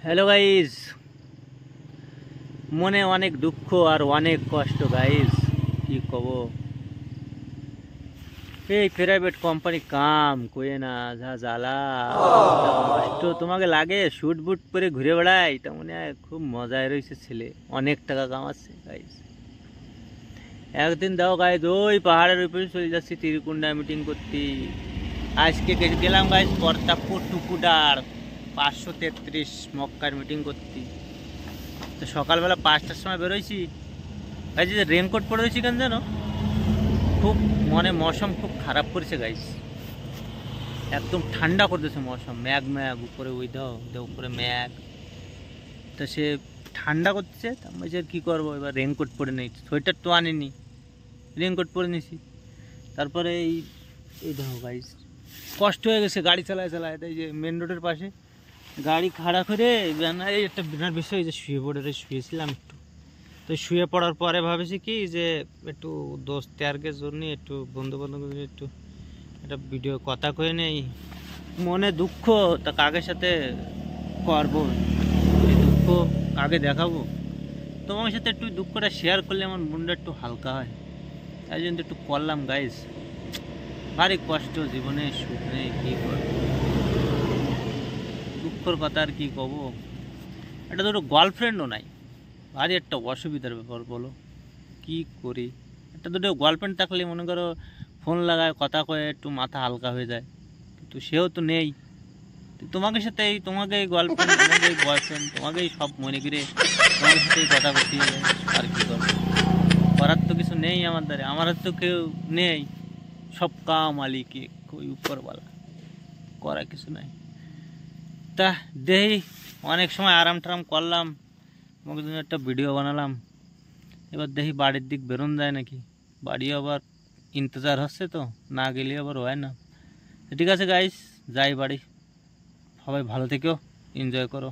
Hello guys, মনে অনেক দুঃখ আর অনেক কষ্ট গাইজ। কি কব, এই প্রাইভেট কোম্পানি কাম কয়ে না, যা জ্বালা কষ্ট। তোমাকে লাগে শুট বুট করে ঘুরে বেড়াই, তা মনে হয় খুব মজায় রয়েছে ছেলে, অনেক টাকা কামাচ্ছে গাইজ। একদিন দাও গাইজ, ওই পাহাড়ের উপরে চলে যাচ্ছি তিরিকুন্ডা মিটিং করতে। আজকে গেলাম গাইজ প্রতাপপুর টুকুডার 533 মক্কার মিটিং করতে। তো সকালবেলা 5টার সময় বেরোইছি গাইজ, যে রেনকোট পরে রয়েছি কেন জানো, খুব মৌসুম খুব খারাপ করেছে গাইজ। একদম ঠান্ডা করতেছে মৌসুম, ম্যাগ উপরে ওই দাও উপরে ম্যাগ, তো সে ঠান্ডা করতেছে। আমি যে কী করবো, এবার রেনকোট পরে নেই, সোয়েটার তো আনিনি, রেনকোট পরে নিছি। তারপরে এই দেখো গাইজ, কষ্ট হয়ে গেছে গাড়ি চালায় এই যে মেন রোডের পাশে গাড়ি খাড়া করে এই একটা বিরাট বিষয়, যে শুয়ে পড়ে শুয়েছিলাম একটু। তো শুয়ে পড়ার পরে ভাবেছি কি যে একটু দোস্ত আরকের জন্য একটু বন্ধু বান্ধবের একটু একটা ভিডিও কথা কয়ে নেই। মনে দুঃখ, তা কাকের সাথে করবো এই দুঃখ, কাকে দেখাবো? তোমার সাথে একটু দুঃখটা শেয়ার করলে আমার মনটা একটু হালকা হয়, তাই জন্য একটু করলাম গাইজ। ভারী কষ্ট, জীবনে সুখ নেই, কী করবো, দুঃখর কথা আর কি কব। এটা ধরো গার্লফ্রেন্ডও নাই, ভারী একটা অসুবিধার ব্যাপার, বলো কি করি। একটা দুটো গার্লফ্রেন্ড থাকলে মনে করো ফোন লাগায় কথা কয়ে একটু মাথা হালকা হয়ে যায়, কিন্তু সেও তো নেই। তোমাকে সাথে তোমাকে গার্লফ্রেন্ড, তোমাকে বয়ফ্রেন্ড, তোমাকেই সব মনে করে তোমার সাথেই কথা করতে হবে, আর কি করবো, করার তো কিছু নেই আমার দ্বারা, আমার তো কেউ নেই, সব কাম মালিক ওই উপরওয়ালা, করার কিছু নাই। তা দেখি, অনেক সময় আরাম টারাম করলাম, তোমাকে জন্য একটা ভিডিও বানালাম। এবার দেখি বাড়ির দিক বেরোন যায় নাকি, বাড়ি আবার ইন্তজার হচ্ছে, তো না গেলে আবার হয় না। ঠিক আছে গাইস, যাই বাড়ি। সবাই ভালো থেকো, এনজয় করো।